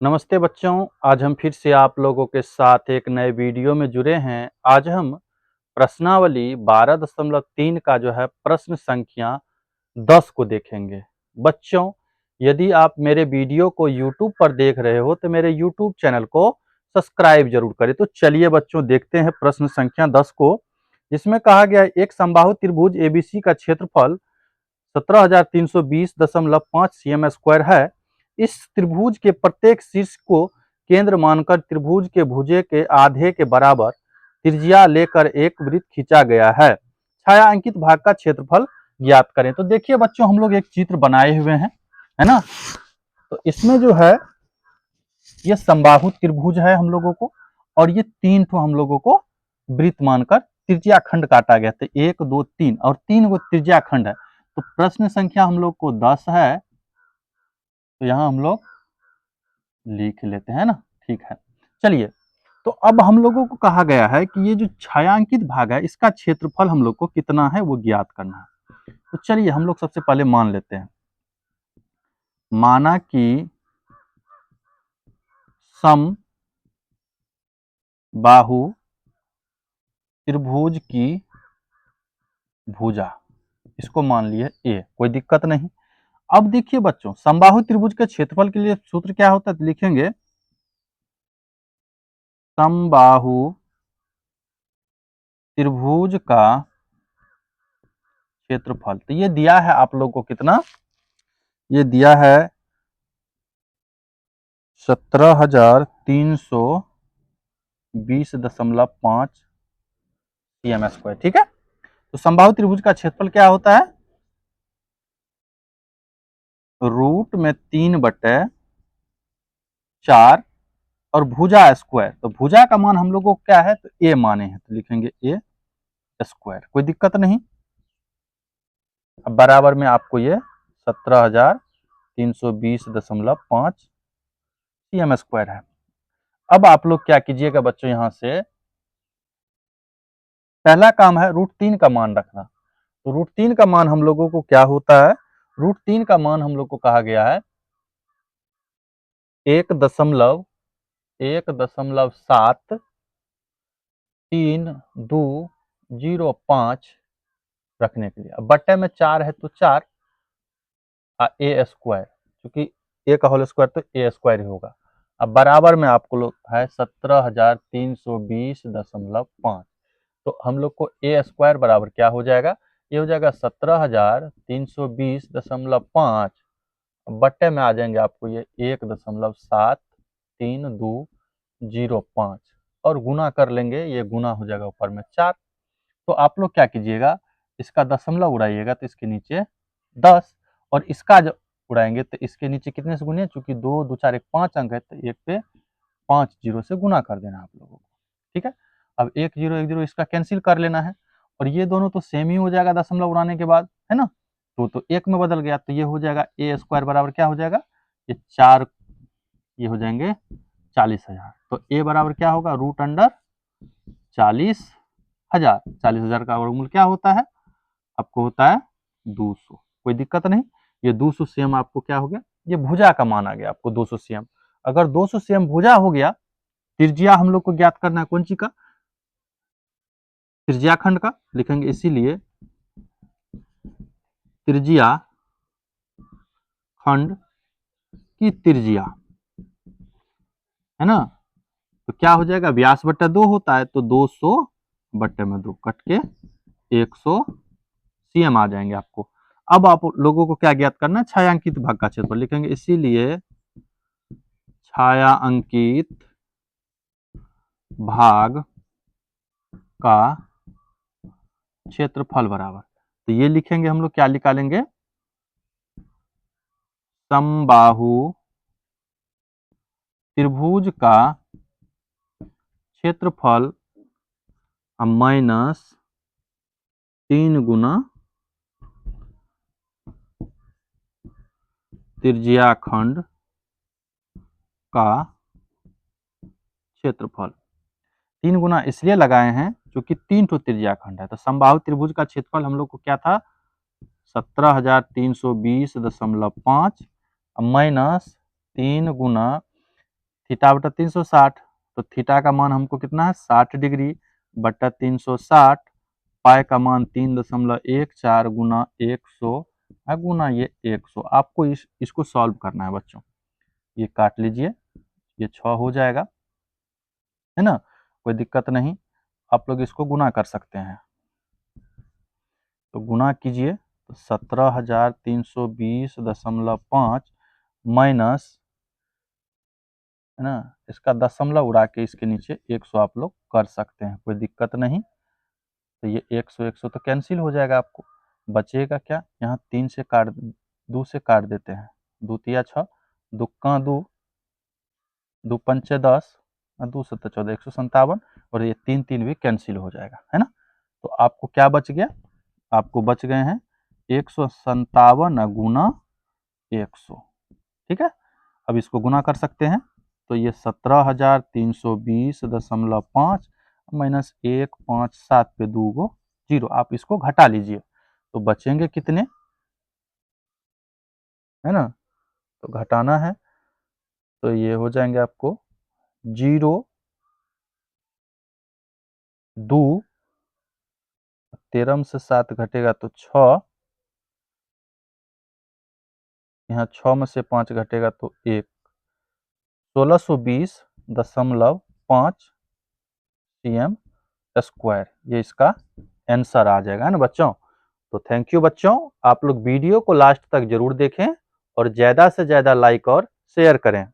नमस्ते बच्चों, आज हम फिर से आप लोगों के साथ एक नए वीडियो में जुड़े हैं। आज हम प्रश्नावली 12.3 का जो है प्रश्न संख्या 10 को देखेंगे। बच्चों, यदि आप मेरे वीडियो को YouTube पर देख रहे हो तो मेरे YouTube चैनल को सब्सक्राइब जरूर करें। तो चलिए बच्चों देखते हैं प्रश्न संख्या 10 को, जिसमें कहा गया है एक समबाहु त्रिभुज ABC का क्षेत्रफल 17,320.5 cm स्क्वायर है। इस त्रिभुज के प्रत्येक शीर्ष को केंद्र मानकर त्रिभुज के भुजे के आधे के बराबर त्रिज्या लेकर एक वृत्त खींचा गया है। छायांकित भाग का क्षेत्रफल ज्ञात करें। तो देखिए बच्चों, हम लोग एक चित्र बनाए हुए हैं, है ना। तो इसमें जो है ये समबाहु त्रिभुज है हम लोगों को, और ये तीन ठो हम लोगों को वृत्त मानकर त्रिज्या खंड काटा गया। तो 1 2 3 और 3 गो त्रिज्या खंड है। तो प्रश्न संख्या हम लोग को 10 है, तो यहाँ हम लोग लिख लेते हैं ना। ठीक है, चलिए। तो अब हम लोगों को कहा गया है कि ये जो छायांकित भाग है इसका क्षेत्रफल हम लोग को कितना है वो ज्ञात करना है। तो चलिए हम लोग सबसे पहले मान लेते हैं, माना कि सम बाहु त्रिभुज की भुजा, इसको मान लिए ए, कोई दिक्कत नहीं। अब देखिए बच्चों, समबाहु त्रिभुज के क्षेत्रफल के लिए सूत्र क्या होता है, तो लिखेंगे समबाहु त्रिभुज का क्षेत्रफल। तो ये दिया है आप लोग को कितना, ये दिया है 17,320.5 cm स्क्वायर। ठीक है, तो समबाहु त्रिभुज का क्षेत्रफल क्या होता है, रूट में 3/4 और भुजा स्क्वायर। तो भुजा का मान हम लोग को क्या है, तो ए माने हैं, तो लिखेंगे ए स्क्वायर, कोई दिक्कत नहीं। अब बराबर में आपको ये 17,320.5 cm स्क्वायर है। अब आप लोग क्या कीजिएगा बच्चों, यहां से पहला काम है √3 का मान रखना। तो √3 का मान हम लोगों को क्या होता है, √3 का मान हम लोग को कहा गया है 1.17325 रखने के लिए। अब बट्टे में 4 है तो 4 ए स्क्वायर, क्योंकि ए का होल स्क्वायर तो ए स्क्वायर ही होगा। अब बराबर में आपको लोग है 17,320.5। तो हम लोग को ए स्क्वायर बराबर क्या हो जाएगा, ये हो जाएगा 17,320.5 बट्टे में आ जाएंगे आपको ये 1.7325 और गुना कर लेंगे, ये गुना हो जाएगा ऊपर में 4। तो आप लोग क्या कीजिएगा, इसका दशमलव उड़ाइएगा तो इसके नीचे 10, और इसका जब उड़ाएंगे तो इसके नीचे कितने से गुने, चूंकि 2 2 4 1 5 अंक है तो एक पे 5 जीरो से गुना कर देना आप लोगों को। ठीक है, अब 1 0 1 0 इसका कैंसिल कर लेना है, और ये दोनों तो सेम ही हो जाएगा दशमलव उड़ाने के बाद, है ना। तो एक में बदल गया, तो ये हो जाएगा ए स्क्वायर बराबर क्या हो जाएगा, ये 4, ये हो जाएंगे 40,000। तो ए बराबर क्या होगा, √40,000। 40,000 का वर्गमूल क्या होता है, आपको होता है 200, कोई दिक्कत नहीं। ये 200 cm आपको क्या हो गया, ये भुजा का मान आ गया आपको 200 cm। अगर 200 cm भुजा हो गया, त्रिज्या हम लोग को ज्ञात करना है कौन सी का, त्रिज्या खंड का, लिखेंगे इसीलिए त्रिज्या खंड की त्रिज्या, है ना। तो क्या हो जाएगा, व्यास बट्टा 2 होता है तो 200 बट्टे में 2 कट के 100 cm आ जाएंगे आपको। अब आप लोगों को क्या ज्ञात करना है, छायांकित भाग का क्षेत्रफल, लिखेंगे इसीलिए छायांकित भाग का क्षेत्रफल बराबर, तो ये लिखेंगे हम लोग, क्या निकालेंगे, समबाहु त्रिभुज का क्षेत्रफल माइनस 3 गुना त्रिज्या खंड का क्षेत्रफल। 3 गुना इसलिए लगाए हैं क्योंकि 3 ठो त्रिज्या खंड है। तो समबाहु त्रिभुज का क्षेत्रफल हम लोग को क्या था, 17,320.5 माइनस 3 गुना थीटा बटा 360, तो थीटा का मान हमको कितना है 60 डिग्री बटा 360, पाई का मान 3.14 गुना 100 गुना ये 100। आपको इसको सॉल्व करना है बच्चों। ये काट लीजिए, ये 6 हो जाएगा, है ना, कोई दिक्कत नहीं। आप लोग इसको गुना कर सकते हैं, तो गुना कीजिए तो 17,320.5 माइनस, है ना, इसका दशमलव उड़ा के इसके नीचे 100 आप लोग कर सकते हैं, कोई दिक्कत नहीं। तो ये 100 तो कैंसिल हो जाएगा, आपको बचेगा क्या, यहाँ 3 से काट, 2 से काट देते हैं, 2 तिया 6, 2 का 2, 2 पंचे 10, 2 सत्तर 14, 157, और ये 3 3 भी कैंसिल हो जाएगा, है ना। तो आपको क्या बच गया, आपको बच गए हैं 157 गुना 100, ठीक है। अब इसको गुना कर सकते हैं, तो ये 17,320.5 माइनस 157 पे 2 गो 0, आप इसको घटा लीजिए तो बचेंगे कितने, है ना, तो घटाना है तो ये हो जाएंगे आपको 0, 2, 13 से 7 घटेगा तो 6, यहाँ 6 में से 5 घटेगा तो 1, 1620.5 cm स्क्वायर, ये इसका आंसर आ जाएगा, है ना बच्चों। तो थैंक यू बच्चों, आप लोग वीडियो को लास्ट तक जरूर देखें और ज़्यादा से ज़्यादा लाइक और शेयर करें।